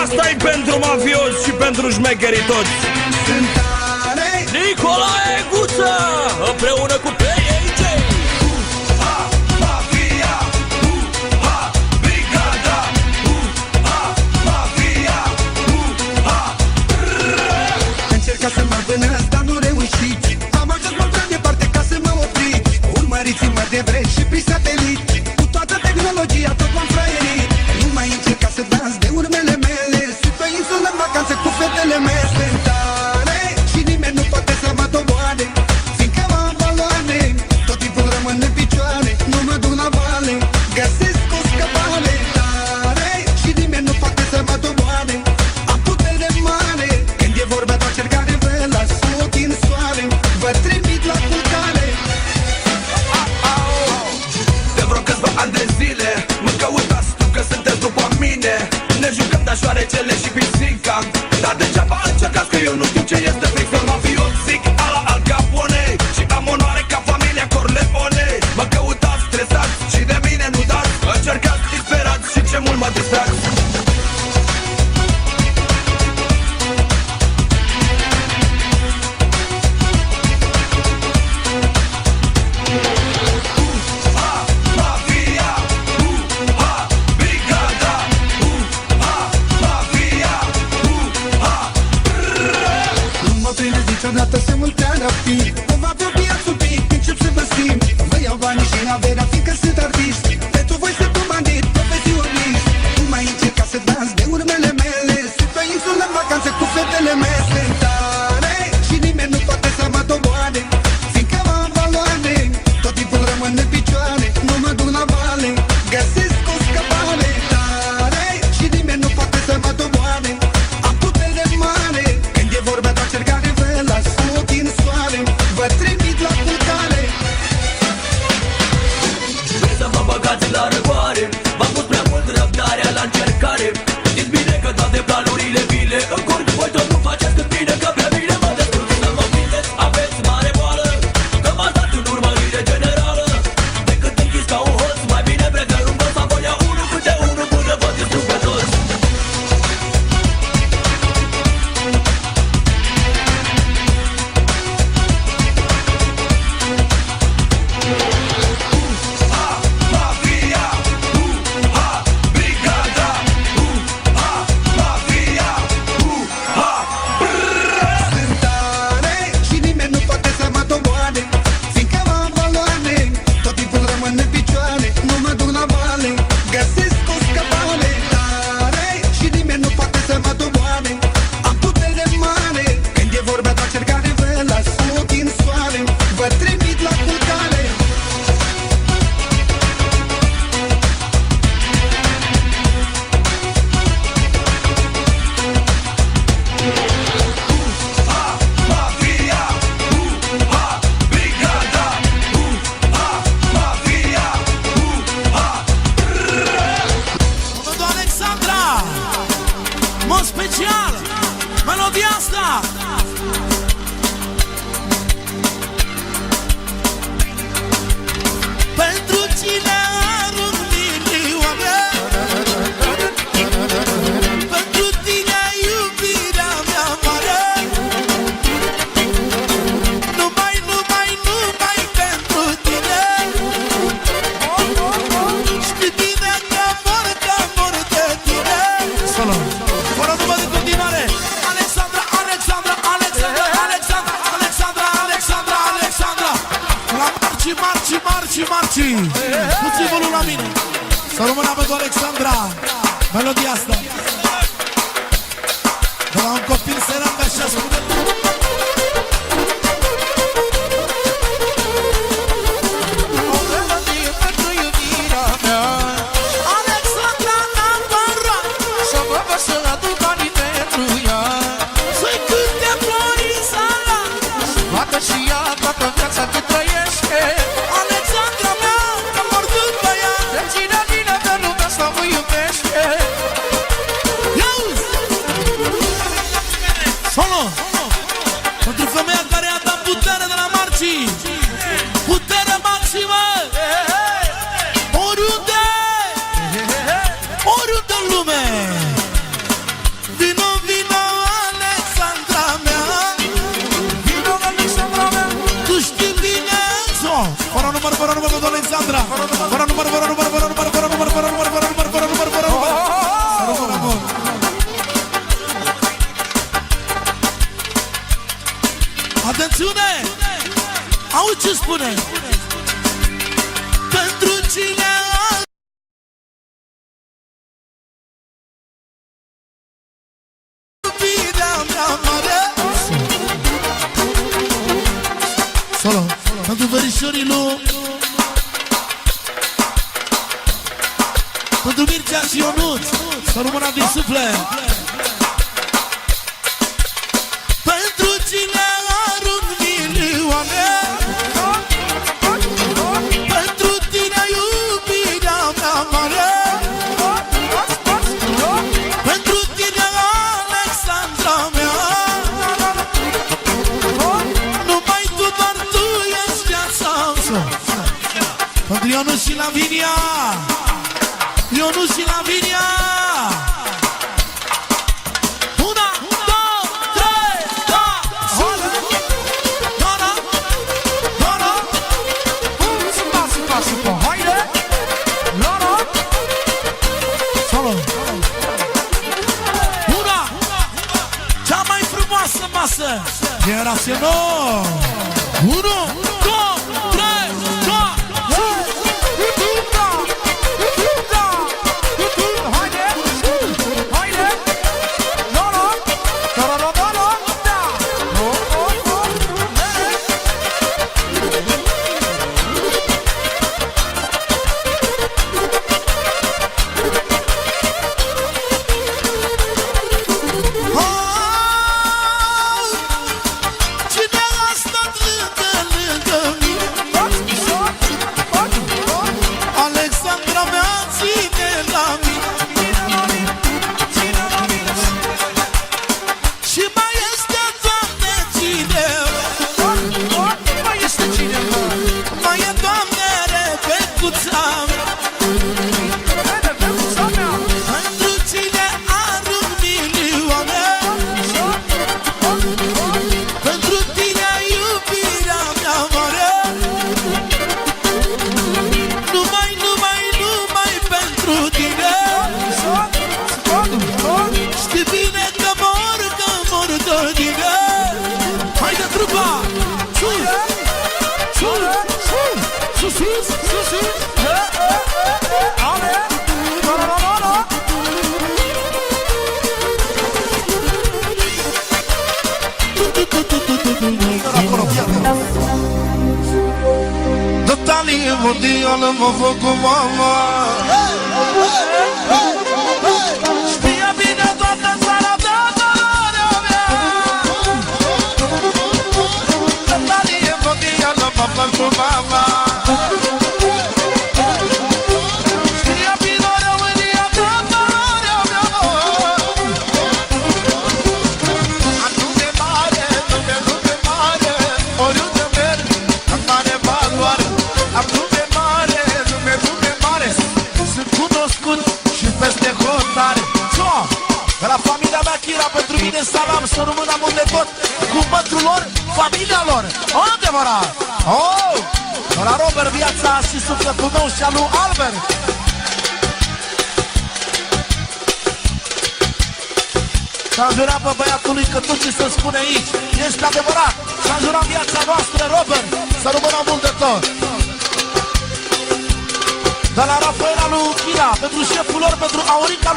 Asta-i pentru mafioți și pentru șmecherii toți. Nicolae Guță împreună cu PAJ. Mafia, brigada, mafia, încerca să mă vânăți, dar nu reușiți. Am ajuns mult prea departe ca să mă opriți. Urmăriți-mă de vreți și prin satelit. Cu toată tehnologia tot m-am fraierit. Nu mai încerca să dați de urmele mele. Sunt pe insulă în vacanță cu fetele mele. Sunt tare și nimeni nu poate să mă doboare, fiindcă m-am valoare. Tot timpul rămân în picioare, nu mă duc la vale. Găsesc o scăpare. Tare și nimeni nu poate să mă doboare. Am putere mare. Când e vorba de cercare, vă las ochii în soare. Vă trimit la culcare. De vreo câțiva ani de zile mă căutați tu că sunteți după mine. Ne jucăm de șoarecele și pisica, dar degeaba încercați că eu nu știu ce este fixul mafiotic ala Al Capone. Și am onoare ca familia Corleone. Mă căutați stresați și de mine nu dați. Încercați disperați și ce mult mă distrați. Niciodată se multea rapid. Mă va vorbi sub pic, încep să vă simt. Vă iau banii și averea, fiindcă sunt artist. Pentru voi sunt un bandit, profesionist. Nu mai încerca să dați de urmele mele. Sunt pe insulă în vacanță cu fetele mele. Sunt tare și nimeni nu poate să mă doboare, fiindcă m-am valoare. Tot timpul rămân în picioare, nu mă duc la vale. Găsesc o scăpare. Tare și nimeni nu poate să mă doboare. Am putere mare. Când e vorba de cercare, las ochii în soare. Vă trimit la culcare. Vreți să mă băgați la răcoare? V-am pus prea mult răbdarea la încercare. Știți bine că toate planurile vile încurc. Voi tot nu faceți cât bine, că prea bine mă descurc. Să mă prindeți, aveți mare boală, că m-ați dat în urmărire generală. Decât închis ca un hoț, mai bine pregăr un băț. Apoi ia unul câte unul până vă distrug pe toți. Special, melodia asta pentru cine are un milioane, pentru tine iubirea mea mare. Numai pentru tine. Știi bine că mor de tine. Solo. Fără număr de continuare. Alexandra Marci. Puțin volum la mine. Să rămână pentru Alexandra melodia asta. De la un copil sărac așa spune. O melodie pentru iubirea mea. Alexandra Navarra. Să mă văd să aduc banii pentru ea. Să-i cânte flori în sala. Toată și ea, toată viața cât trăiește. Alexandra mea, că mor după ea. De cine vine pe lumea asta mă iubește. Ia-uzi! Solo! Fără număr, fără număr, fără număr, fără număr, fără număr, fără număr, fără număr, fără număr. Să rămână bun. Atențiune! Auzi ce spune? Pentru cine iubirea mea mare. Solo, pentru verișorii lui, pentru Mircea și Ionuț, să rămână din suflet. Pentru cine arunc milioane, pentru tine iubirea mea mare, pentru tine Alexandra mea, numai tu, doar tu ești viața mea. Pentru Ionuț și Lavinia, Ionuț și Lavinia. Una, două, trei, da! Solo. Una, cea mai frumoasă masă generațională. Unu, două, trei, da! Mondială mă fac cu mama. Știa bine toată țara mea, țara mea. Natalie mondială mă fac cu mama. Știa bine România mea, țara mea. Atât de mare, lume mare, oriunde merg, cantare valoare. Atât de mare, lume mare, sunt cunoscut și peste hotare. De la familia mea Chira, pentru mine salam, să rămână mult de tot, cu mătrul lor, familia lor. Adevărat! Oh! De la Robert, viața și sufletul meu și al lui Albert. S-a jurat pe băiatului că tot ce se spune aici este adevărat. S-a jurat viața noastră, Robert, să rămână mult de tot. De la Rafaela lui Chira, pentru șeful lor, pentru Aurica